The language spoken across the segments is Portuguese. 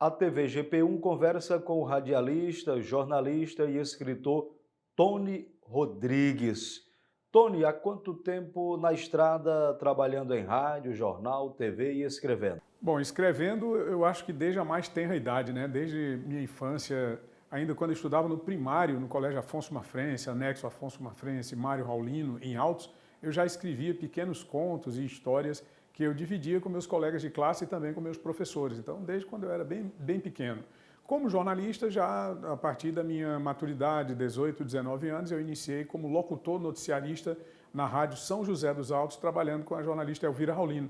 A TV GP1 conversa com o radialista, jornalista e escritor Tony Rodrigues. Tony, há quanto tempo na estrada trabalhando em rádio, jornal, TV e escrevendo? Bom, escrevendo eu acho que desde a mais tenra idade, né? Desde minha infância, ainda quando eu estudava no primário, no Colégio Afonso Mafrense, anexo Afonso Mafrense, Mário Raulino, em Altos, eu já escrevia pequenos contos e histórias que eu dividia com meus colegas de classe e também com meus professores. Então, desde quando eu era bem pequeno. Como jornalista, já a partir da minha maturidade, 18, 19 anos, eu iniciei como locutor noticiarista na Rádio São José dos Altos, trabalhando com a jornalista Elvira Raulino.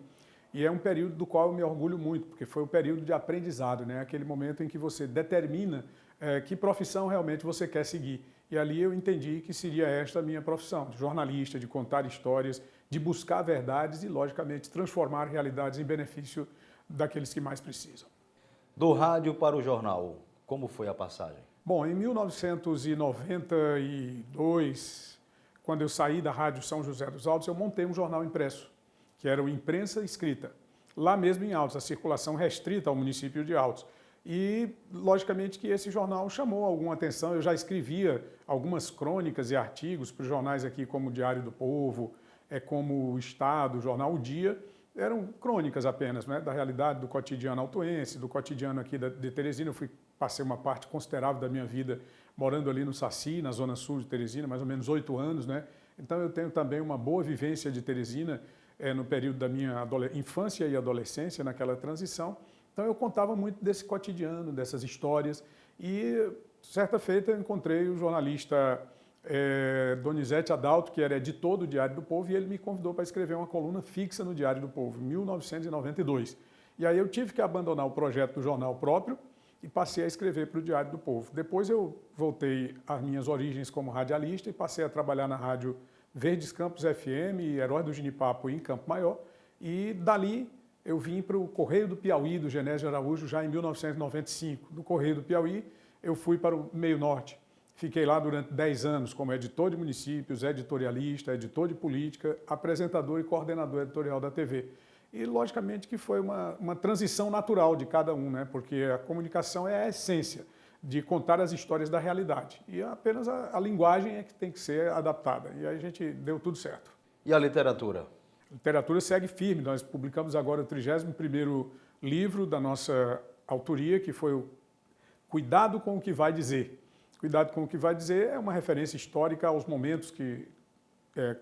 E é um período do qual eu me orgulho muito, porque foi o período de aprendizado, né? Aquele momento em que você determina que profissão realmente você quer seguir. E ali eu entendi que seria esta a minha profissão, de jornalista, de contar histórias, de buscar verdades e, logicamente, transformar realidades em benefício daqueles que mais precisam. Do rádio para o jornal, como foi a passagem? Bom, em 1992, quando eu saí da Rádio São José dos Altos, eu montei um jornal impresso, que era o Imprensa Escrita, lá mesmo em Altos, a circulação restrita ao município de Altos. E, logicamente, que esse jornal chamou alguma atenção. Eu já escrevia algumas crônicas e artigos para os jornais aqui, como o Diário do Povo, como o Estado, o Jornal O Dia. Eram crônicas apenas, né, da realidade do cotidiano altoense, do cotidiano aqui de Teresina. Passei uma parte considerável da minha vida morando ali no Saci, na zona sul de Teresina, mais ou menos 8 anos, né? Então eu tenho também uma boa vivência de Teresina no período da minha infância e adolescência, naquela transição. Então eu contava muito desse cotidiano, dessas histórias. E certa feita eu encontrei o jornalista Donizete Adalto, que era editor do Diário do Povo, e ele me convidou para escrever uma coluna fixa no Diário do Povo, em 1992. E aí eu tive que abandonar o projeto do jornal próprio e passei a escrever para o Diário do Povo. Depois eu voltei às minhas origens como radialista e passei a trabalhar na rádio Verdes Campos FM e Heróis do Genipapo em Campo Maior. E dali eu vim para o Correio do Piauí, do Genésio Araújo, já em 1995. Do Correio do Piauí eu fui para o Meio Norte. Fiquei lá durante 10 anos como editor de municípios, editorialista, editor de política, apresentador e coordenador editorial da TV. E, logicamente, que foi uma transição natural de cada um, né? Porque a comunicação é a essência de contar as histórias da realidade. E apenas a linguagem é que tem que ser adaptada. E aí a gente deu tudo certo. E a literatura? A literatura segue firme. Nós publicamos agora o 31º livro da nossa autoria, que foi o Cuidado com o que vai dizer. Cuidado com o que vai dizer é uma referência histórica aos momentos que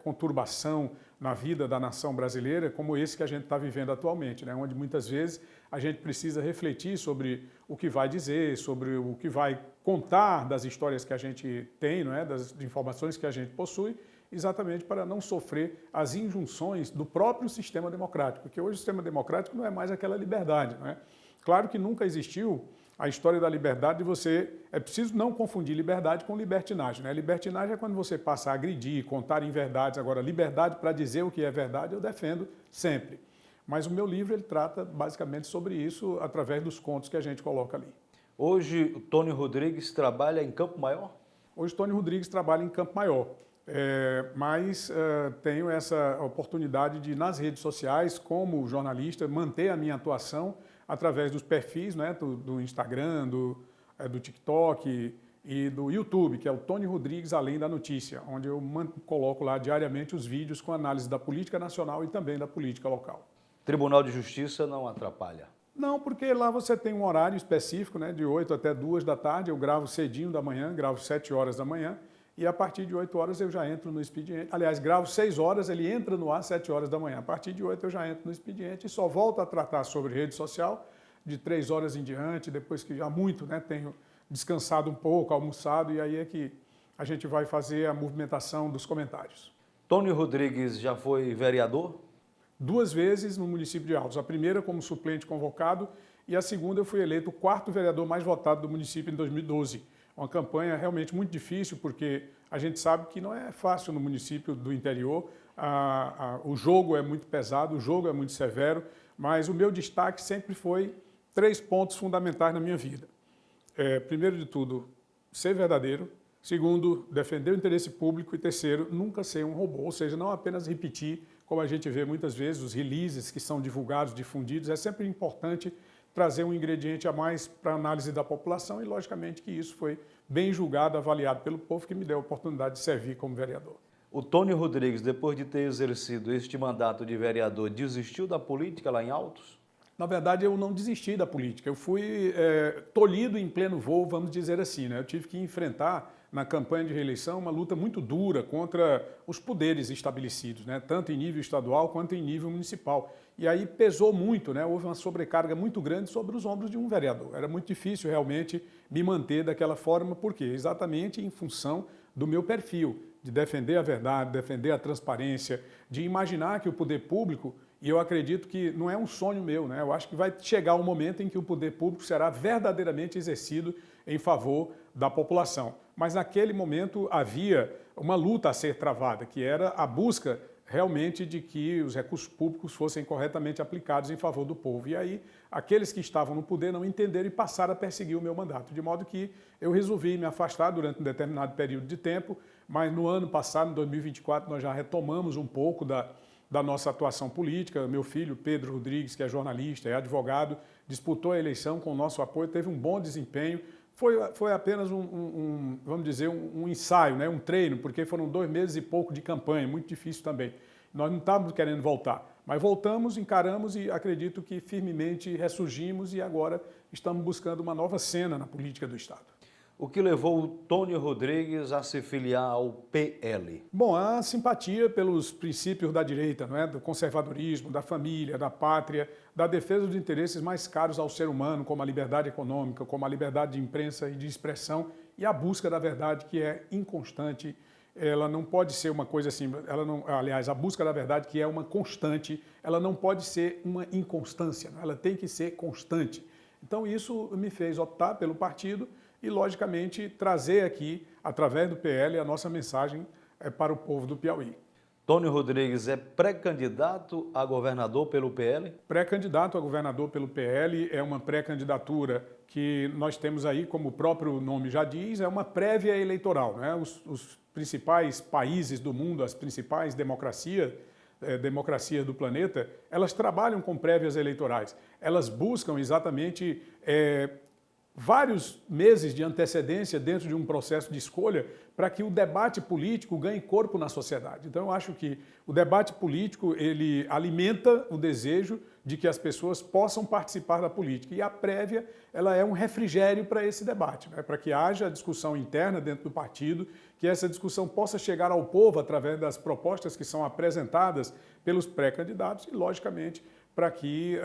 conturbação na vida da nação brasileira, como esse que a gente está vivendo atualmente, né? Onde muitas vezes a gente precisa refletir sobre o que vai dizer, sobre o que vai contar das histórias que a gente tem, não é? Das informações que a gente possui, exatamente para não sofrer as injunções do próprio sistema democrático, porque hoje o sistema democrático não é mais aquela liberdade, não é? Claro que nunca existiu a história da liberdade de você... É preciso não confundir liberdade com libertinagem, né? Libertinagem é quando você passa a agredir, contar inverdades. Agora, liberdade para dizer o que é verdade, eu defendo sempre. Mas o meu livro, ele trata basicamente sobre isso através dos contos que a gente coloca ali. Hoje, o Tony Rodrigues trabalha em Campo Maior? Hoje, Tony Rodrigues trabalha em Campo Maior. Mas tenho essa oportunidade de, nas redes sociais, como jornalista, manter a minha atuação através dos perfis, né, do Instagram, do TikTok e do YouTube, que é o Tony Rodrigues Além da Notícia, onde eu coloco lá diariamente os vídeos com análise da política nacional e também da política local. Tribunal de Justiça não atrapalha? Não, porque lá você tem um horário específico, né, de 8 até 2 da tarde, eu gravo cedinho da manhã, gravo 7 horas da manhã, e a partir de 8 horas eu já entro no expediente. Aliás, gravo 6 horas, ele entra no ar às 7 horas da manhã. A partir de 8 eu já entro no expediente e só volto a tratar sobre rede social de 3 horas em diante, depois que já muito, né, tenho descansado um pouco, almoçado, e aí é que a gente vai fazer a movimentação dos comentários. Tony Rodrigues já foi vereador? 2 vezes no município de Altos. A primeira como suplente convocado e a segunda eu fui eleito o 4º vereador mais votado do município em 2012. Uma campanha realmente muito difícil, porque a gente sabe que não é fácil no município do interior, o jogo é muito pesado, o jogo é muito severo, mas o meu destaque sempre foi 3 pontos fundamentais na minha vida. Primeiro de tudo, ser verdadeiro. Segundo, defender o interesse público. E terceiro, nunca ser um robô, ou seja, não apenas repetir, como a gente vê muitas vezes, os releases que são divulgados, difundidos. É sempre importante trazer um ingrediente a mais para a análise da população e, logicamente, que isso foi bem julgado, avaliado pelo povo, que me deu a oportunidade de servir como vereador. O Tony Rodrigues, depois de ter exercido este mandato de vereador, desistiu da política lá em Altos? Na verdade, eu não desisti da política. Eu fui tolhido em pleno voo, vamos dizer assim, né? Eu tive que enfrentar, na campanha de reeleição, uma luta muito dura contra os poderes estabelecidos, né? Tanto em nível estadual quanto em nível municipal. E aí pesou muito, né? Houve uma sobrecarga muito grande sobre os ombros de um vereador. Era muito difícil realmente me manter daquela forma, porque exatamente em função do meu perfil, de defender a verdade, defender a transparência, de imaginar que o poder público, e eu acredito que não é um sonho meu, né? Eu acho que vai chegar um momento em que o poder público será verdadeiramente exercido em favor da população. Mas naquele momento havia uma luta a ser travada, que era a busca realmente de que os recursos públicos fossem corretamente aplicados em favor do povo. E aí, aqueles que estavam no poder não entenderam e passaram a perseguir o meu mandato. De modo que eu resolvi me afastar durante um determinado período de tempo, mas no ano passado, em 2024, nós já retomamos um pouco da nossa atuação política. Meu filho, Pedro Rodrigues, que é jornalista, é advogado, disputou a eleição com o nosso apoio, teve um bom desempenho. Foi apenas vamos dizer, um ensaio, né? Um treino, porque foram 2 meses e pouco de campanha, muito difícil também. Nós não estávamos querendo voltar, mas voltamos, encaramos e acredito que firmemente ressurgimos e agora estamos buscando uma nova cena na política do Estado. O que levou o Tony Rodrigues a se filiar ao PL? Bom, a simpatia pelos princípios da direita, não é? Do conservadorismo, da família, da pátria, da defesa dos interesses mais caros ao ser humano, como a liberdade econômica, como a liberdade de imprensa e de expressão, e a busca da verdade, que é inconstante. Ela não pode ser uma coisa assim, aliás, a busca da verdade, que é uma constante, ela não pode ser uma inconstância, ela tem que ser constante. Então isso me fez optar pelo partido e, logicamente, trazer aqui, através do PL, a nossa mensagem para o povo do Piauí. Tony Rodrigues é pré-candidato a governador pelo PL? Pré-candidato a governador pelo PL é uma pré-candidatura que nós temos aí, como o próprio nome já diz, é uma prévia eleitoral, né? Os principais países do mundo, as principais democracias do planeta, elas trabalham com prévias eleitorais. Elas buscam exatamente vários meses de antecedência dentro de um processo de escolha para que o debate político ganhe corpo na sociedade. Então, eu acho que o debate político, ele alimenta o desejo de que as pessoas possam participar da política. E a prévia, ela é um refrigério para esse debate, né? Para que haja discussão interna dentro do partido, que essa discussão possa chegar ao povo através das propostas que são apresentadas pelos pré-candidatos e, logicamente, para que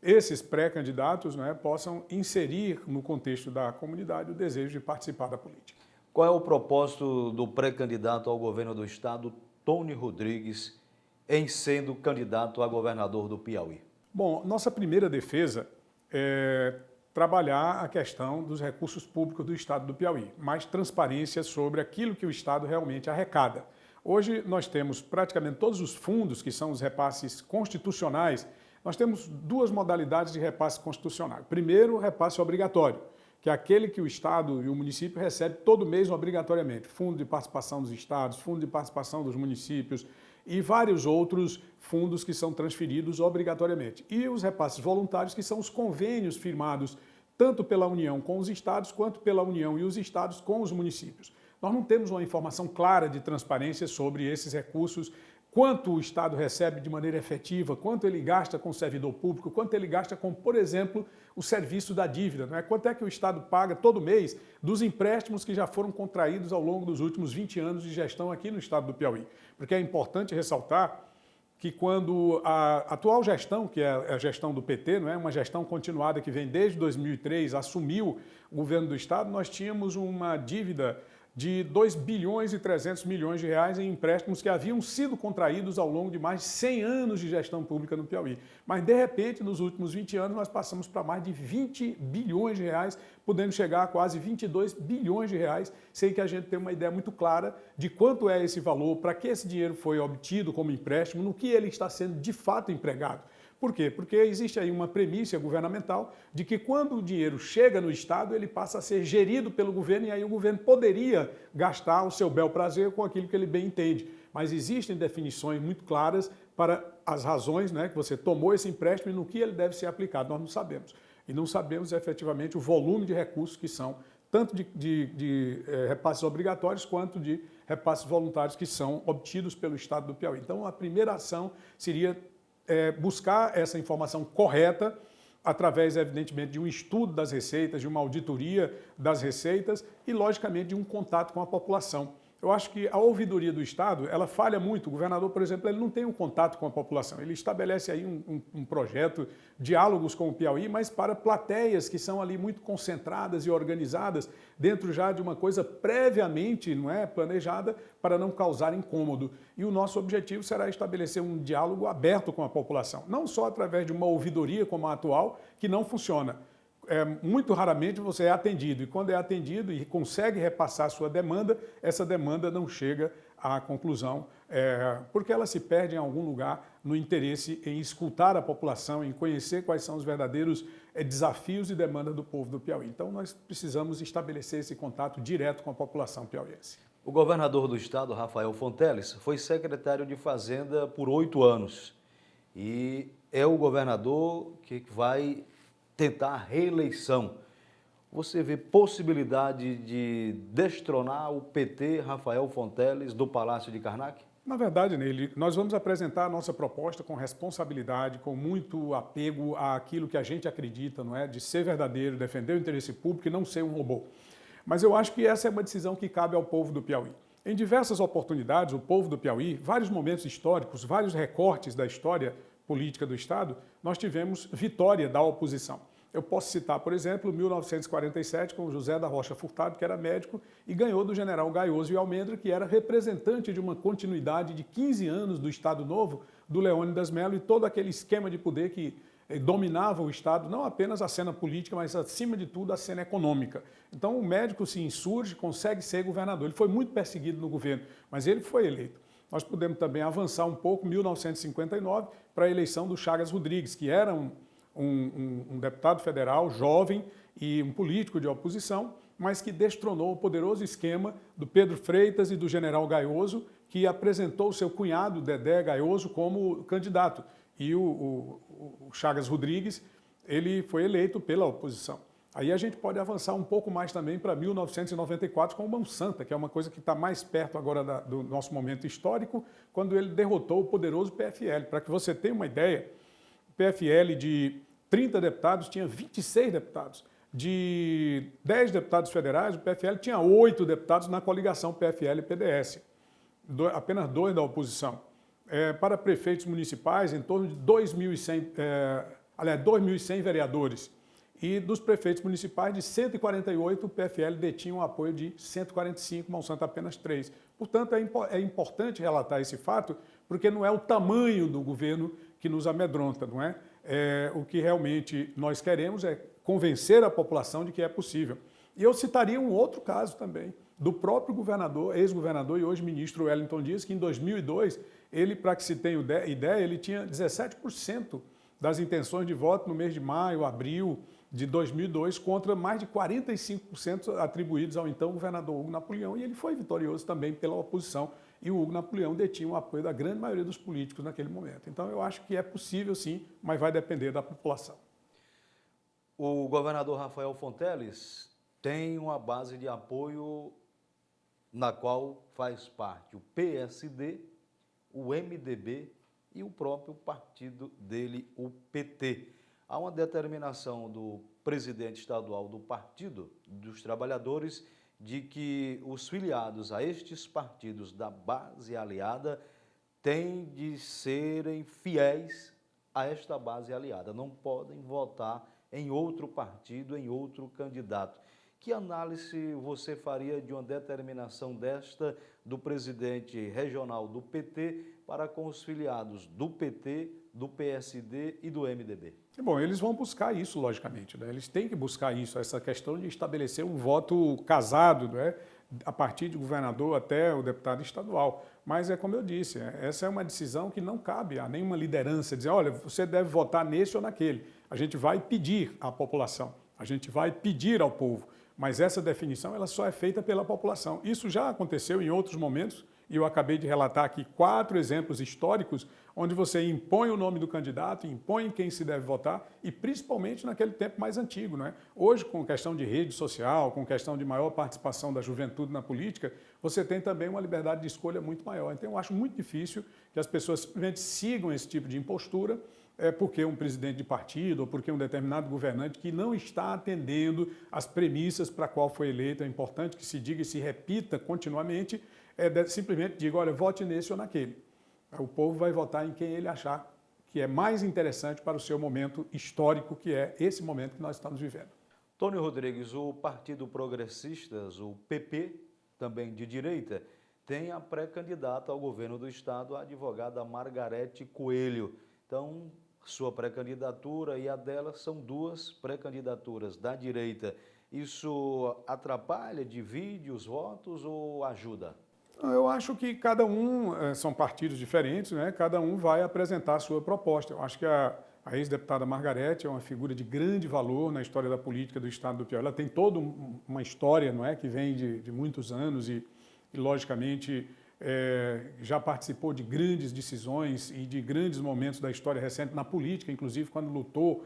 esses pré-candidatos, né, possam inserir no contexto da comunidade o desejo de participar da política. Qual é o propósito do pré-candidato ao governo do Estado, Tony Rodrigues, em sendo candidato a governador do Piauí? Bom, nossa primeira defesa é trabalhar a questão dos recursos públicos do Estado do Piauí, mais transparência sobre aquilo que o Estado realmente arrecada. Hoje nós temos praticamente todos os fundos, que são os repasses constitucionais. Nós temos 2 modalidades de repasse constitucional. Primeiro, o repasse obrigatório, que é aquele que o Estado e o município recebem todo mês obrigatoriamente. Fundo de participação dos estados, fundo de participação dos municípios e vários outros fundos que são transferidos obrigatoriamente. E os repasses voluntários, que são os convênios firmados tanto pela União com os estados, quanto pela União e os estados com os municípios. Nós não temos uma informação clara de transparência sobre esses recursos, quanto o Estado recebe de maneira efetiva, quanto ele gasta com o servidor público, quanto ele gasta com, por exemplo, o serviço da dívida, não é? Quanto é que o Estado paga todo mês dos empréstimos que já foram contraídos ao longo dos últimos 20 anos de gestão aqui no Estado do Piauí. Porque é importante ressaltar que quando a atual gestão, que é a gestão do PT, não é? Uma gestão continuada que vem desde 2003, assumiu o governo do Estado, nós tínhamos uma dívida de 2 bilhões e 300 milhões de reais em empréstimos que haviam sido contraídos ao longo de mais de 100 anos de gestão pública no Piauí. Mas, de repente, nos últimos 20 anos, nós passamos para mais de 20 bilhões de reais, podendo chegar a quase 22 bilhões de reais, sem que a gente tenha uma ideia muito clara de quanto é esse valor, para que esse dinheiro foi obtido como empréstimo, no que ele está sendo de fato empregado. Por quê? Porque existe aí uma premissa governamental de que quando o dinheiro chega no Estado, ele passa a ser gerido pelo governo e aí o governo poderia gastar o seu bel prazer com aquilo que ele bem entende. Mas existem definições muito claras para as razões, né, que você tomou esse empréstimo e no que ele deve ser aplicado. Nós não sabemos. e não sabemos efetivamente o volume de recursos que são, tanto de repasses obrigatórios quanto de repasses voluntários que são obtidos pelo Estado do Piauí. Então, a primeira ação seria buscar essa informação correta através, evidentemente, de um estudo das receitas, de uma auditoria das receitas e, logicamente, de um contato com a população. Eu acho que a ouvidoria do Estado, ela falha muito. O governador, por exemplo, ele não tem um contato com a população. Ele estabelece aí um projeto, diálogos com o Piauí, mas para plateias que são ali muito concentradas e organizadas dentro já de uma coisa previamente, não é, planejada para não causar incômodo. E o nosso objetivo será estabelecer um diálogo aberto com a população, não só através de uma ouvidoria como a atual, que não funciona. Muito raramente você é atendido, e quando é atendido e consegue repassar a sua demanda, essa demanda não chega à conclusão, porque ela se perde em algum lugar no interesse em escutar a população, em conhecer quais são os verdadeiros desafios e demandas do povo do Piauí. Então nós precisamos estabelecer esse contato direto com a população piauiense. O governador do estado, Rafael Fonteles, foi secretário de Fazenda por 8 anos e é o governador que vai tentar a reeleição. Você vê possibilidade de destronar o PT, Rafael Fonteles, do Palácio de Karnak? Na verdade, Ney, nós vamos apresentar a nossa proposta com responsabilidade, com muito apego àquilo que a gente acredita, não é? De ser verdadeiro, defender o interesse público e não ser um robô. Mas eu acho que essa é uma decisão que cabe ao povo do Piauí. Em diversas oportunidades, o povo do Piauí, vários momentos históricos, vários recortes da história política do Estado, nós tivemos vitória da oposição. Eu posso citar, por exemplo, 1947, com José da Rocha Furtado, que era médico, e ganhou do general Gaioso e Almendra, que era representante de uma continuidade de 15 anos do Estado Novo, do Leônidas Melo, e todo aquele esquema de poder que dominava o Estado, não apenas a cena política, mas, acima de tudo, a cena econômica. Então, o médico se insurge, consegue ser governador. Ele foi muito perseguido no governo, mas ele foi eleito. Nós podemos também avançar um pouco, 1959, para a eleição do Chagas Rodrigues, que era um deputado federal jovem e um político de oposição, mas que destronou o poderoso esquema do Pedro Freitas e do general Gaioso, que apresentou o seu cunhado, Dedé Gaioso, como candidato. E o Chagas Rodrigues, ele foi eleito pela oposição. Aí a gente pode avançar um pouco mais também para 1994 com o Mão Santa, que é uma coisa que está mais perto agora do nosso momento histórico, quando ele derrotou o poderoso PFL. Para que você tenha uma ideia, o PFL de 30 deputados tinha 26 deputados. De 10 deputados federais, o PFL tinha 8 deputados na coligação PFL-PDS, apenas 2 da oposição. Para prefeitos municipais, em torno de 2.100 vereadores. E dos prefeitos municipais, de 148, o PFL detinha um apoio de 145, Mão Santa apenas 3. Portanto, é importante relatar esse fato, porque não é o tamanho do governo que nos amedronta, não é? O que realmente nós queremos é convencer a população de que é possível. E eu citaria um outro caso também, do próprio governador, ex-governador e hoje ministro Wellington Dias, que em 2002, ele, para que se tenha ideia, ele tinha 17% das intenções de voto no mês de maio, abril de 2002, contra mais de 45% atribuídos ao então governador Hugo Napoleão, e ele foi vitorioso também pela oposição, e o Hugo Napoleão detinha o apoio da grande maioria dos políticos naquele momento. Então eu acho que é possível sim, mas vai depender da população. O governador Rafael Fonteles tem uma base de apoio na qual faz parte o PSD, o MDB e o próprio partido dele, o PT. Há uma determinação do presidente estadual do Partido dos Trabalhadores de que os filiados a estes partidos da base aliada têm de serem fiéis a esta base aliada, não podem votar em outro partido, em outro candidato. Que análise você faria de uma determinação desta do presidente regional do PT para com os filiados do PT, do PSD e do MDB? Bom, eles vão buscar isso, logicamente, né? Eles têm que buscar isso, essa questão de estabelecer um voto casado, né? A partir de governador até o deputado estadual. Mas é como eu disse, essa é uma decisão que não cabe a nenhuma liderança dizer, olha, você deve votar nesse ou naquele. A gente vai pedir à população, a gente vai pedir ao povo. Mas essa definição ela só é feita pela população. Isso já aconteceu em outros momentos, e eu acabei de relatar aqui 4 exemplos históricos onde você impõe o nome do candidato, impõe quem se deve votar, e principalmente naquele tempo mais antigo, não é? Hoje, com questão de rede social, com questão de maior participação da juventude na política, você tem também uma liberdade de escolha muito maior. Então, eu acho muito difícil que as pessoas simplesmente sigam esse tipo de impostura, porque um presidente de partido ou porque um determinado governante que não está atendendo às premissas para a qual foi eleito. É importante que se diga e se repita continuamente, simplesmente diga, olha, vote nesse ou naquele. O povo vai votar em quem ele achar que é mais interessante para o seu momento histórico, que é esse momento que nós estamos vivendo. Tony Rodrigues, o Partido Progressistas, o PP, também de direita, tem a pré-candidata ao governo do estado, a advogada Margarete Coelho. Então, sua pré-candidatura e a dela são 2 pré-candidaturas da direita. Isso atrapalha, divide os votos ou ajuda? Eu acho que cada um, são partidos diferentes, né? Cada um vai apresentar a sua proposta. Eu acho que a ex-deputada Margarete é uma figura de grande valor na história da política do estado do Piauí. Ela tem toda uma história, não é, que vem de muitos anos e logicamente, já participou de grandes decisões e de grandes momentos da história recente na política, inclusive quando lutou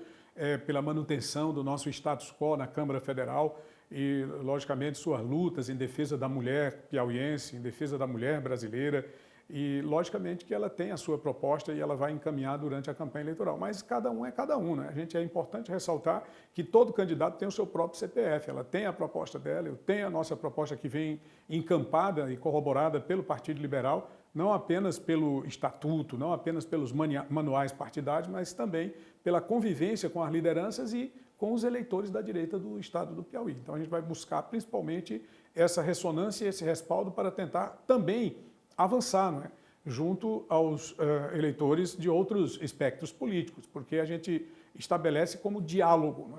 pela manutenção do nosso status quo na Câmara Federal e, logicamente, suas lutas em defesa da mulher piauiense, em defesa da mulher brasileira e, logicamente, que ela tem a sua proposta e ela vai encaminhar durante a campanha eleitoral. Mas cada um é cada um, né? É importante ressaltar que todo candidato tem o seu próprio CPF, ela tem a proposta dela, eu tenho a nossa proposta que vem encampada e corroborada pelo Partido Liberal, não apenas pelo estatuto, não apenas pelos manuais partidários, mas também pela convivência com as lideranças e com os eleitores da direita do estado do Piauí. Então a gente vai buscar principalmente essa ressonância e esse respaldo para tentar também avançar, não é? Junto aos eleitores de outros espectros políticos, porque a gente estabelece como diálogo,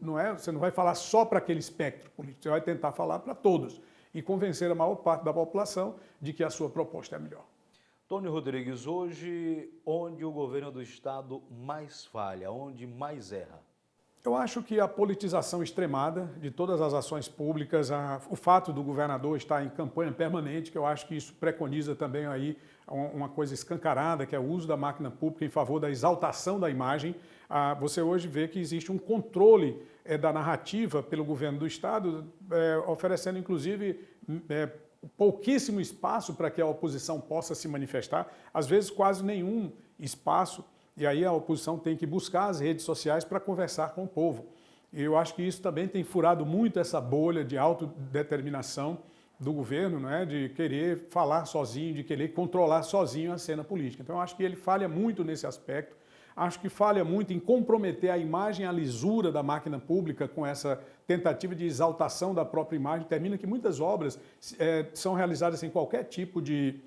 não é? Você não vai falar só para aquele espectro político, você vai tentar falar para todos e convencer a maior parte da população de que a sua proposta é a melhor. Tony Rodrigues, hoje, onde o governo do estado mais falha, onde mais erra? Eu acho que a politização extremada de todas as ações públicas, o fato do governador estar em campanha permanente, que eu acho que isso preconiza também aí uma coisa escancarada, que é o uso da máquina pública em favor da exaltação da imagem. Você hoje vê que existe um controle da narrativa pelo governo do estado, oferecendo inclusive pouquíssimo espaço para que a oposição possa se manifestar, às vezes quase nenhum espaço. E aí a oposição tem que buscar as redes sociais para conversar com o povo. E eu acho que isso também tem furado muito essa bolha de autodeterminação do governo, não é? De querer falar sozinho, de querer controlar sozinho a cena política. Então eu acho que ele falha muito nesse aspecto. Acho que falha muito em comprometer a imagem, a lisura da máquina pública com essa tentativa de exaltação da própria imagem. Termina que muitas obras são realizadas sem qualquer tipo de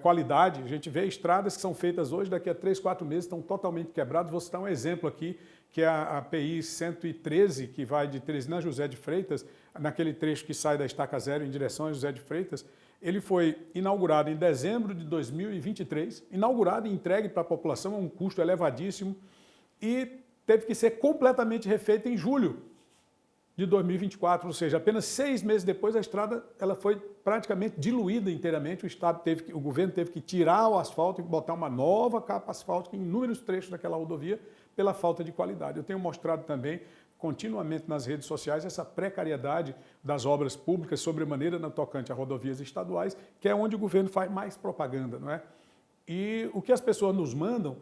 qualidade. A gente vê estradas que são feitas hoje, daqui a 3, 4 meses estão totalmente quebradas. Vou citar um exemplo aqui, que é a PI 113, que vai de Teresina a José de Freitas, naquele trecho que sai da Estaca Zero em direção a José de Freitas. Ele foi inaugurado em dezembro de 2023, inaugurado e entregue para a população a um custo elevadíssimo e teve que ser completamente refeito em julho de 2024, ou seja, apenas 6 meses depois a estrada ela foi praticamente diluída inteiramente, o governo teve que tirar o asfalto e botar uma nova capa asfáltica em inúmeros trechos daquela rodovia pela falta de qualidade. Eu tenho mostrado também continuamente nas redes sociais essa precariedade das obras públicas, sobremaneira no tocante a rodovias estaduais, que é onde o governo faz mais propaganda, não é? E o que as pessoas nos mandam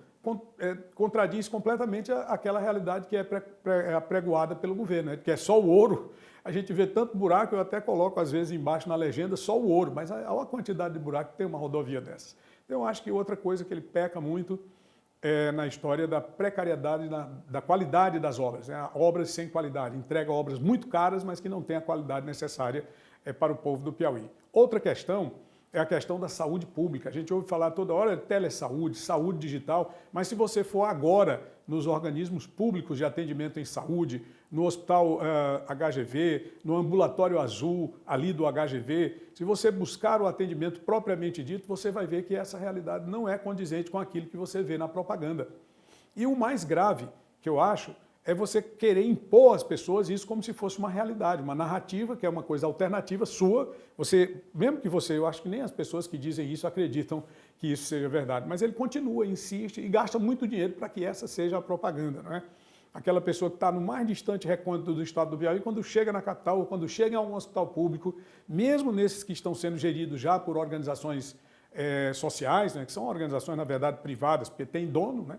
contradiz completamente aquela realidade que é apregoada pelo governo, né? Que é só o ouro. A gente vê tanto buraco, eu até coloco às vezes embaixo na legenda só o ouro, mas olha a quantidade de buraco que tem uma rodovia dessa. Então eu acho que outra coisa que ele peca muito na história da precariedade, da qualidade das obras, né? Obras sem qualidade, entrega obras muito caras, mas que não têm a qualidade necessária para o povo do Piauí. Outra questão é a questão da saúde pública. A gente ouve falar toda hora de telesaúde, saúde digital, mas se você for agora nos organismos públicos de atendimento em saúde, no hospital HGV, no ambulatório azul ali do HGV, se você buscar o atendimento propriamente dito, você vai ver que essa realidade não é condizente com aquilo que você vê na propaganda. E o mais grave, que eu acho, é você querer impor às pessoas isso como se fosse uma realidade, uma narrativa, que é uma coisa alternativa sua. Você, mesmo que você, eu acho que nem as pessoas que dizem isso acreditam que isso seja verdade, mas ele continua, insiste e gasta muito dinheiro para que essa seja a propaganda, não é? Aquela pessoa que está no mais distante recôndito do estado do Piauí, quando chega na capital ou quando chega em algum hospital público, mesmo nesses que estão sendo geridos já por organizações sociais, né, que são organizações, na verdade, privadas, porque tem dono, né?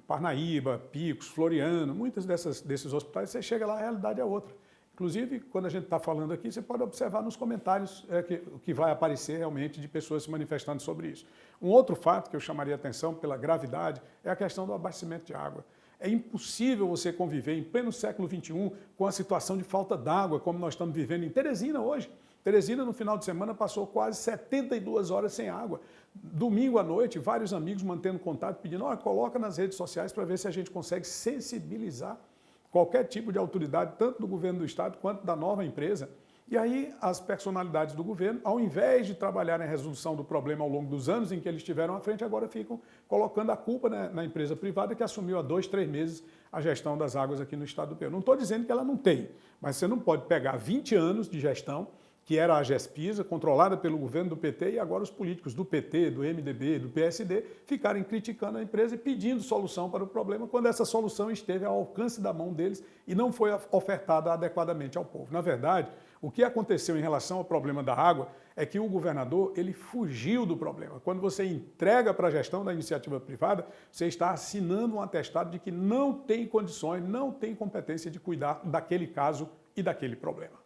Parnaíba, Picos, Floriano, muitos desses hospitais, você chega lá, a realidade é outra. Inclusive, quando a gente está falando aqui, você pode observar nos comentários o que vai aparecer realmente de pessoas se manifestando sobre isso. Um outro fato que eu chamaria a atenção pela gravidade é a questão do abastecimento de água. É impossível você conviver em pleno século XXI com a situação de falta d'água, como nós estamos vivendo em Teresina hoje. Teresina, no final de semana, passou quase 72 horas sem água. Domingo à noite, vários amigos mantendo contato, pedindo, olha, coloca nas redes sociais para ver se a gente consegue sensibilizar qualquer tipo de autoridade, tanto do governo do estado quanto da nova empresa. E aí as personalidades do governo, ao invés de trabalhar na resolução do problema ao longo dos anos em que eles estiveram à frente, agora ficam colocando a culpa na empresa privada que assumiu há 2, 3 meses a gestão das águas aqui no estado do Piauí. Não estou dizendo que ela não tem, mas você não pode pegar 20 anos de gestão, que era a Gespisa, controlada pelo governo do PT, e agora os políticos do PT, do MDB, do PSD, ficarem criticando a empresa e pedindo solução para o problema, quando essa solução esteve ao alcance da mão deles e não foi ofertada adequadamente ao povo. Na verdade, o que aconteceu em relação ao problema da água é que o governador ele fugiu do problema. Quando você entrega para a gestão da iniciativa privada, você está assinando um atestado de que não tem condições, não tem competência de cuidar daquele caso e daquele problema.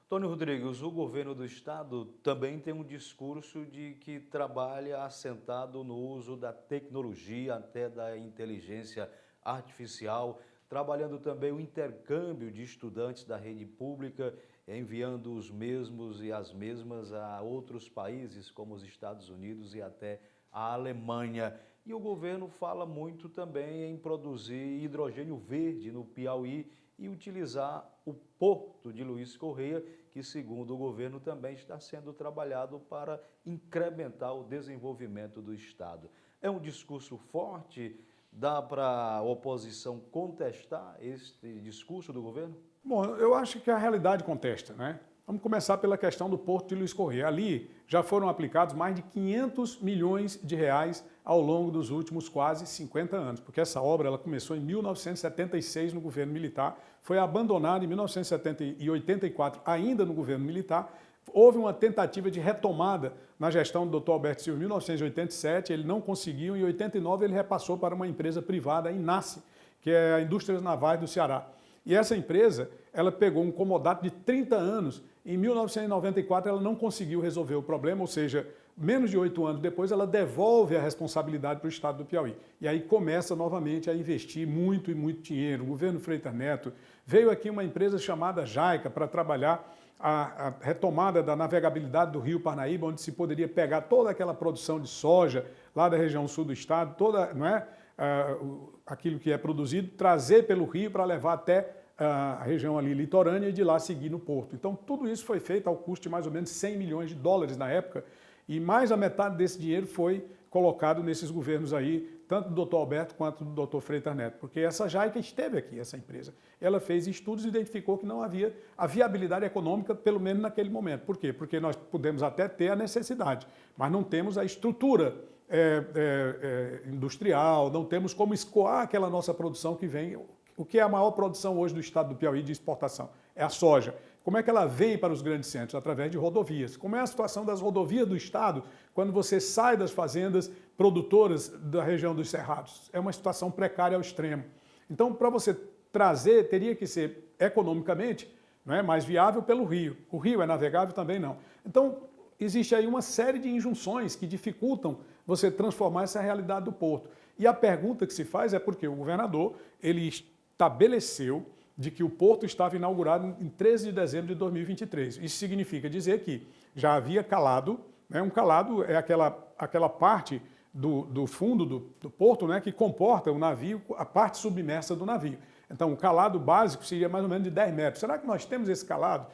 Tony Rodrigues, o governo do estado também tem um discurso de que trabalha assentado no uso da tecnologia, até da inteligência artificial, trabalhando também o intercâmbio de estudantes da rede pública, enviando os mesmos e as mesmas a outros países, como os Estados Unidos e até a Alemanha. E o governo fala muito também em produzir hidrogênio verde no Piauí e utilizar o Porto de Luiz Correia, que, segundo o governo, também está sendo trabalhado para incrementar o desenvolvimento do estado. É um discurso forte? Dá para a oposição contestar este discurso do governo? Bom, eu acho que a realidade contesta, né? Vamos começar pela questão do Porto de Luiz Correia. Ali já foram aplicados mais de 500 milhões de reais ao longo dos últimos quase 50 anos, porque essa obra ela começou em 1976 no governo militar, foi abandonada em 1984 ainda no governo militar. Houve uma tentativa de retomada na gestão do Dr. Alberto Silva em 1987, ele não conseguiu, em 89 ele repassou para uma empresa privada, a Inace, que é a Indústrias Navais do Ceará. E essa empresa, ela pegou um comodato de 30 anos, em 1994 ela não conseguiu resolver o problema, ou seja, menos de 8 anos depois ela devolve a responsabilidade para o estado do Piauí. E aí começa novamente a investir muito e muito dinheiro. O governo Freitas Neto veio aqui uma empresa chamada Jaica para trabalhar a retomada da navegabilidade do rio Parnaíba, onde se poderia pegar toda aquela produção de soja lá da região sul do estado, toda, não é, aquilo que é produzido, trazer pelo rio para levar até a região ali litorânea e de lá seguir no porto. Então tudo isso foi feito ao custo de mais ou menos 100 milhões de dólares na época, e mais da metade desse dinheiro foi colocado nesses governos aí, tanto do Dr. Alberto quanto do Dr. Freitas Neto, porque essa Jaica esteve aqui, essa empresa. Ela fez estudos e identificou que não havia a viabilidade econômica, pelo menos naquele momento. Por quê? Porque nós podemos até ter a necessidade, mas não temos a estrutura industrial, não temos como escoar aquela nossa produção que vem. O que é a maior produção hoje do estado do Piauí de exportação? É a soja. Como é que ela vem para os grandes centros? Através de rodovias. Como é a situação das rodovias do estado quando você sai das fazendas produtoras da região dos Cerrados? É uma situação precária ao extremo. Então, para você trazer, teria que ser economicamente, não é, mais viável pelo rio. O rio é navegável? Também não. Então, existe aí uma série de injunções que dificultam você transformar essa realidade do porto. E a pergunta que se faz é porque o governador, ele estabeleceu de que o porto estava inaugurado em 13 de dezembro de 2023. Isso significa dizer que já havia calado, né? Um calado é aquela parte do fundo do porto, né, que comporta o navio, a parte submersa do navio. Então, o calado básico seria mais ou menos de 10 metros. Será que nós temos esse calado?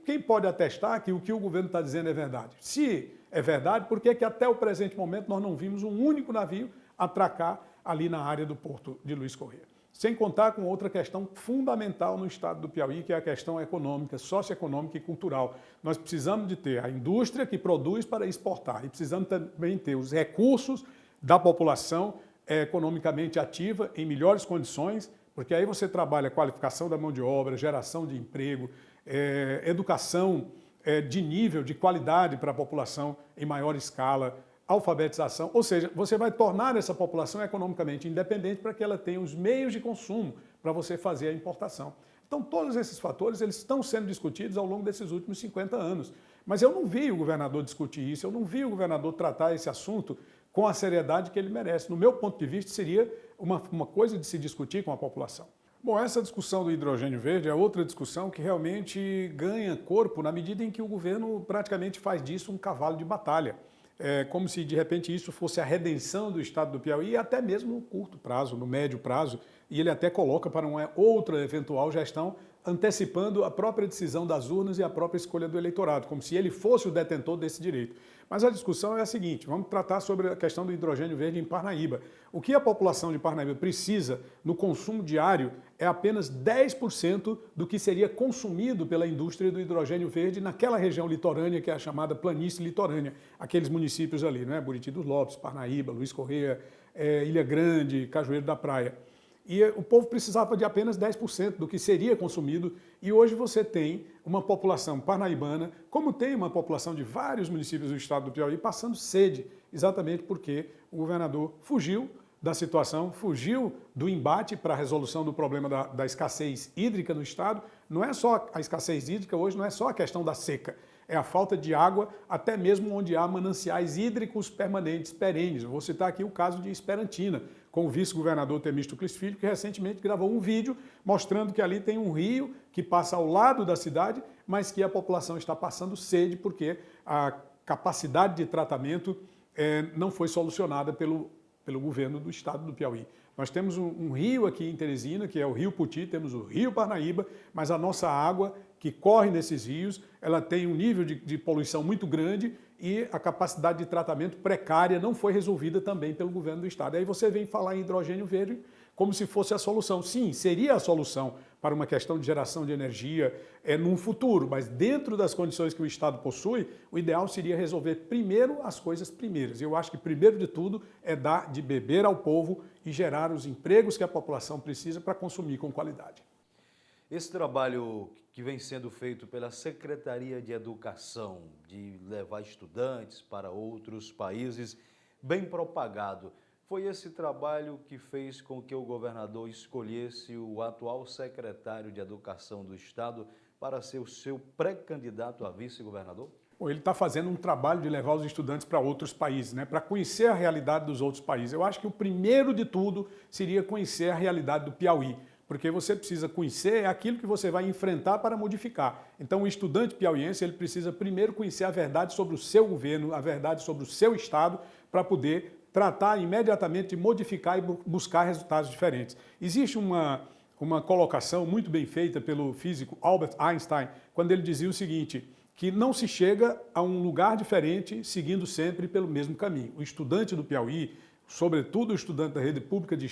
Quem pode atestar que o governo está dizendo é verdade? Se é verdade, por que até o presente momento nós não vimos um único navio atracar ali na área do Porto de Luiz Correia? Sem contar com outra questão fundamental no estado do Piauí, que é a questão econômica, socioeconômica e cultural. Nós precisamos de ter a indústria que produz para exportar e precisamos também ter os recursos da população economicamente ativa em melhores condições, porque aí você trabalha a qualificação da mão de obra, geração de emprego, educação de nível, de qualidade para a população em maior escala, alfabetização, ou seja, você vai tornar essa população economicamente independente para que ela tenha os meios de consumo para você fazer a importação. Então, todos esses fatores eles estão sendo discutidos ao longo desses últimos 50 anos. Mas eu não vi o governador discutir isso, eu não vi o governador tratar esse assunto com a seriedade que ele merece. No meu ponto de vista, seria uma coisa de se discutir com a população. Bom, essa discussão do hidrogênio verde é outra discussão que realmente ganha corpo na medida em que o governo praticamente faz disso um cavalo de batalha. É como se, de repente, isso fosse a redenção do estado do Piauí, e até mesmo no curto prazo, no médio prazo, e ele até coloca para uma outra eventual gestão, antecipando a própria decisão das urnas e a própria escolha do eleitorado, como se ele fosse o detentor desse direito. Mas a discussão é a seguinte, vamos tratar sobre a questão do hidrogênio verde em Parnaíba. O que a população de Parnaíba precisa no consumo diário é apenas 10% do que seria consumido pela indústria do hidrogênio verde naquela região litorânea, que é a chamada planície litorânea, aqueles municípios ali, né? Buriti dos Lopes, Parnaíba, Luiz Correia, Ilha Grande, Cajueiro da Praia. E o povo precisava de apenas 10% do que seria consumido, e hoje você tem uma população parnaibana, como tem uma população de vários municípios do estado do Piauí, passando sede, exatamente porque o governador fugiu da situação, fugiu do embate para a resolução do problema da escassez hídrica no estado. Não é só a escassez hídrica hoje, não é só a questão da seca, é a falta de água, até mesmo onde há mananciais hídricos permanentes, perenes. Eu vou citar aqui o caso de Esperantina, com o vice-governador Temístocles Filho, que recentemente gravou um vídeo mostrando que ali tem um rio que passa ao lado da cidade, mas que a população está passando sede porque a capacidade de tratamento não foi solucionada pelo governo do estado do Piauí. Nós temos um rio aqui em Teresina, que é o Rio Puti, temos o Rio Parnaíba, mas a nossa água que corre nesses rios, ela tem um nível de poluição muito grande e a capacidade de tratamento precária não foi resolvida também pelo governo do estado. E aí você vem falar em hidrogênio verde como se fosse a solução. Sim, seria a solução para uma questão de geração de energia num futuro, mas dentro das condições que o estado possui, o ideal seria resolver primeiro as coisas primeiras. Eu acho que primeiro de tudo é dar de beber ao povo e gerar os empregos que a população precisa para consumir com qualidade. Esse trabalho que vem sendo feito pela Secretaria de Educação, de levar estudantes para outros países, bem propagado, foi esse trabalho que fez com que o governador escolhesse o atual secretário de Educação do Estado para ser o seu pré-candidato a vice-governador? Ele está fazendo um trabalho de levar os estudantes para outros países, né, para conhecer a realidade dos outros países. Eu acho que o primeiro de tudo seria conhecer a realidade do Piauí, porque você precisa conhecer aquilo que você vai enfrentar para modificar. Então, o estudante piauiense ele precisa primeiro conhecer a verdade sobre o seu governo, a verdade sobre o seu estado, para poder tratar imediatamente de modificar e buscar resultados diferentes. Existe uma colocação muito bem feita pelo físico Albert Einstein, quando ele dizia o seguinte, que não se chega a um lugar diferente seguindo sempre pelo mesmo caminho. O estudante do Piauí, sobretudo o estudante da rede pública do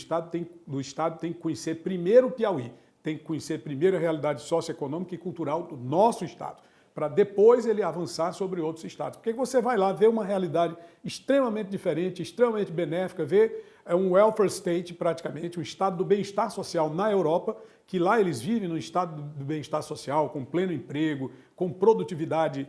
Estado, tem que conhecer primeiro o Piauí, tem que conhecer primeiro a realidade socioeconômica e cultural do nosso Estado, para depois ele avançar sobre outros estados. Porque você vai lá ver uma realidade extremamente diferente, extremamente benéfica, ver um welfare state praticamente, um estado do bem-estar social na Europa, que lá eles vivem no estado do bem-estar social, com pleno emprego, com produtividade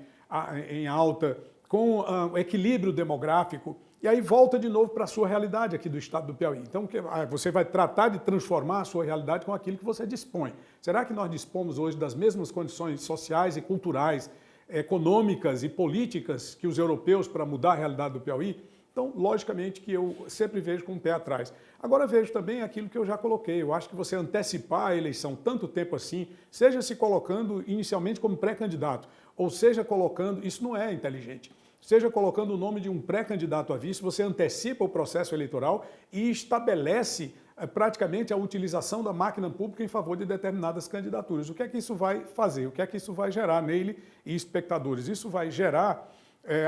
em alta, com equilíbrio demográfico, e aí volta de novo para a sua realidade aqui do estado do Piauí. Então, você vai tratar de transformar a sua realidade com aquilo que você dispõe. Será que nós dispomos hoje das mesmas condições sociais e culturais, econômicas e políticas que os europeus para mudar a realidade do Piauí? Então, logicamente que eu sempre vejo com o pé atrás. Agora vejo também aquilo que eu já coloquei. Eu acho que você antecipar a eleição tanto tempo assim, seja se colocando inicialmente como pré-candidato, ou seja colocando, isso não é inteligente, seja colocando o nome de um pré-candidato a vice, você antecipa o processo eleitoral e estabelece praticamente a utilização da máquina pública em favor de determinadas candidaturas. O que é que isso vai fazer? O que é que isso vai gerar nele e espectadores? Isso vai gerar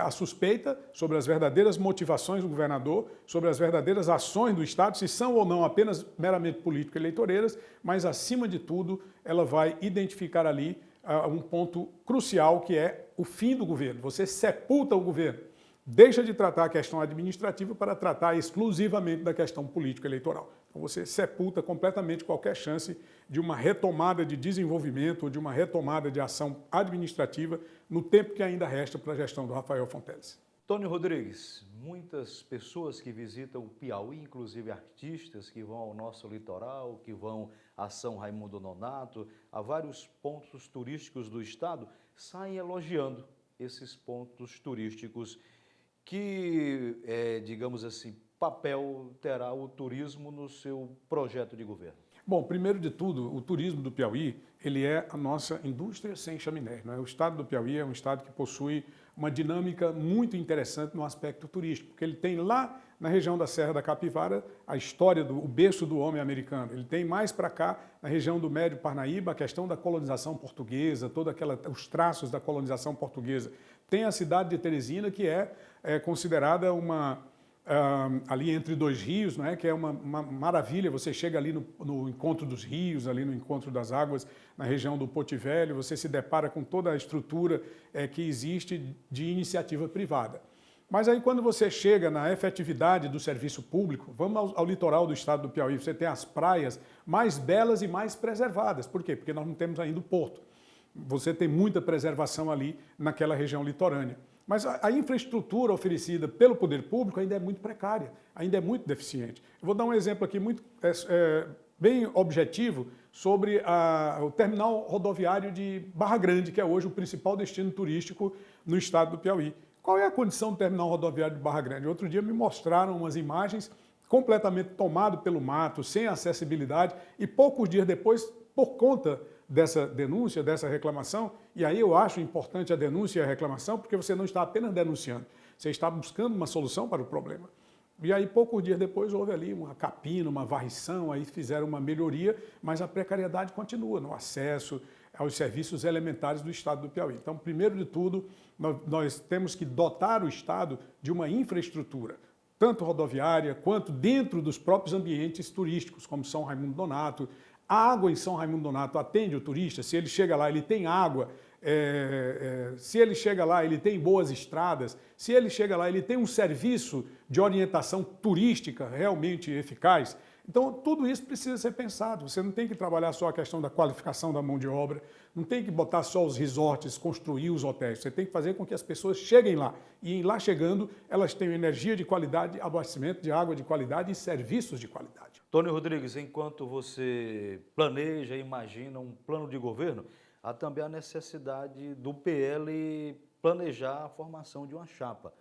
a suspeita sobre as verdadeiras motivações do governador, sobre as verdadeiras ações do Estado, se são ou não apenas meramente político-eleitoreiras, mas, acima de tudo, ela vai identificar ali um ponto crucial, que é o fim do governo. Você sepulta o governo, deixa de tratar a questão administrativa para tratar exclusivamente da questão político-eleitoral. Então você sepulta completamente qualquer chance de uma retomada de desenvolvimento ou de uma retomada de ação administrativa no tempo que ainda resta para a gestão do Rafael Fonteles. Tônio Rodrigues, muitas pessoas que visitam o Piauí, inclusive artistas que vão ao nosso litoral, que vão a São Raimundo Nonato, a vários pontos turísticos do estado, saem elogiando esses pontos turísticos. Que, digamos assim, papel terá o turismo no seu projeto de governo? Bom, primeiro de tudo, o turismo do Piauí, ele é a nossa indústria sem chaminé, não é? O estado do Piauí é um estado que possui uma dinâmica muito interessante no aspecto turístico, porque ele tem lá na região da Serra da Capivara a história o berço do homem americano. Ele tem mais para cá, na região do Médio Parnaíba, a questão da colonização portuguesa, os traços da colonização portuguesa. Tem a cidade de Teresina, que é considerada ali entre dois rios, não é? Que é uma maravilha. Você chega ali no encontro dos rios, ali no encontro das águas, na região do Porto Velho, você se depara com toda a estrutura que existe de iniciativa privada. Mas aí quando você chega na efetividade do serviço público, vamos ao litoral do estado do Piauí, você tem as praias mais belas e mais preservadas. Por quê? Porque nós não temos ainda o porto. Você tem muita preservação ali naquela região litorânea. Mas a infraestrutura oferecida pelo poder público ainda é muito precária, ainda é muito deficiente. Eu vou dar um exemplo aqui bem objetivo sobre o terminal rodoviário de Barra Grande, que é hoje o principal destino turístico no estado do Piauí. Qual é a condição do terminal rodoviário de Barra Grande? Outro dia me mostraram umas imagens completamente tomado pelo mato, sem acessibilidade, e poucos dias depois, por conta dessa denúncia, dessa reclamação, e aí eu acho importante a denúncia e a reclamação, porque você não está apenas denunciando, você está buscando uma solução para o problema. E aí, poucos dias depois, houve ali uma capina, uma varrição, aí fizeram uma melhoria, mas a precariedade continua no acesso aos serviços elementares do estado do Piauí. Então, primeiro de tudo, nós temos que dotar o estado de uma infraestrutura, tanto rodoviária quanto dentro dos próprios ambientes turísticos, como São Raimundo Nonato. A água em São Raimundo Nonato atende o turista, se ele chega lá, ele tem água, se ele chega lá, ele tem boas estradas, se ele chega lá, ele tem um serviço de orientação turística realmente eficaz. Então, tudo isso precisa ser pensado. Você não tem que trabalhar só a questão da qualificação da mão de obra, não tem que botar só os resorts, construir os hotéis. Você tem que fazer com que as pessoas cheguem lá. E lá chegando, elas tenham energia de qualidade, abastecimento de água de qualidade e serviços de qualidade. Tônio Rodrigues, enquanto você planeja e imagina um plano de governo, há também a necessidade do PL planejar a formação de uma chapa.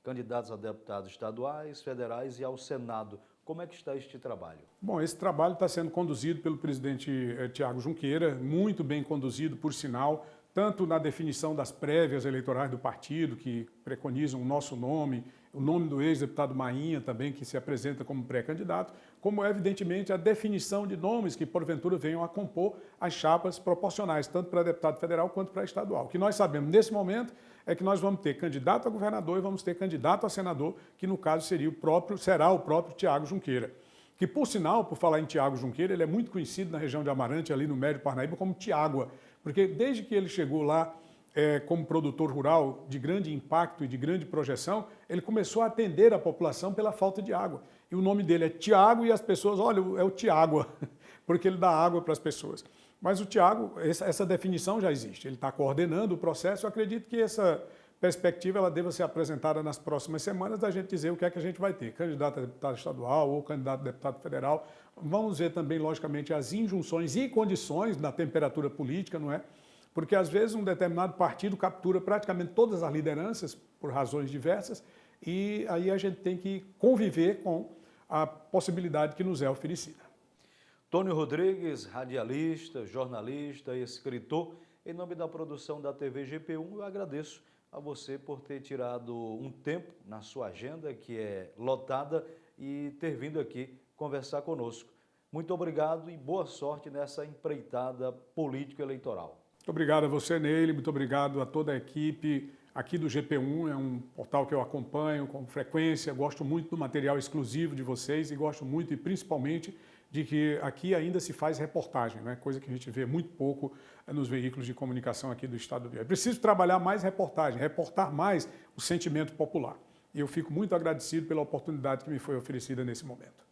Candidatos a deputados estaduais, federais e ao Senado. Como é que está este trabalho? Bom, esse trabalho está sendo conduzido pelo presidente Tiago Junqueira, muito bem conduzido, por sinal, tanto na definição das prévias eleitorais do partido, que preconizam o nosso nome, o nome do ex-deputado Mainha também, que se apresenta como pré-candidato, como, evidentemente, a definição de nomes que, porventura, venham a compor as chapas proporcionais, tanto para deputado federal quanto para estadual. O que nós sabemos, nesse momento, é que nós vamos ter candidato a governador e vamos ter candidato a senador, que no caso será o próprio Tiago Junqueira. Que, por sinal, por falar em Tiago Junqueira, ele é muito conhecido na região de Amarante, ali no Médio Parnaíba, como Tiágua, porque desde que ele chegou lá como produtor rural de grande impacto e de grande projeção, ele começou a atender a população pela falta de água. E o nome dele é Tiago e as pessoas, olha, é o Tiágua, porque ele dá água para as pessoas. Mas o Tiago, essa definição já existe, ele está coordenando o processo. Eu acredito que essa perspectiva ela deva ser apresentada nas próximas semanas, da gente dizer o que é que a gente vai ter, candidato a deputado estadual ou candidato a deputado federal. Vamos ver também, logicamente, as injunções e condições da temperatura política, não é? Porque, às vezes, um determinado partido captura praticamente todas as lideranças, por razões diversas, e aí a gente tem que conviver com a possibilidade que nos é oferecida. Tônio Rodrigues, radialista, jornalista e escritor, em nome da produção da TV GP1, eu agradeço a você por ter tirado um tempo na sua agenda, que é lotada, e ter vindo aqui conversar conosco. Muito obrigado e boa sorte nessa empreitada político-eleitoral. Muito obrigado a você, Neile, muito obrigado a toda a equipe, aqui do GP1, é um portal que eu acompanho com frequência, gosto muito do material exclusivo de vocês e gosto muito e principalmente de que aqui ainda se faz reportagem, né? Coisa que a gente vê muito pouco nos veículos de comunicação aqui do estado do Rio. É preciso trabalhar mais reportagem, reportar mais o sentimento popular. E eu fico muito agradecido pela oportunidade que me foi oferecida nesse momento.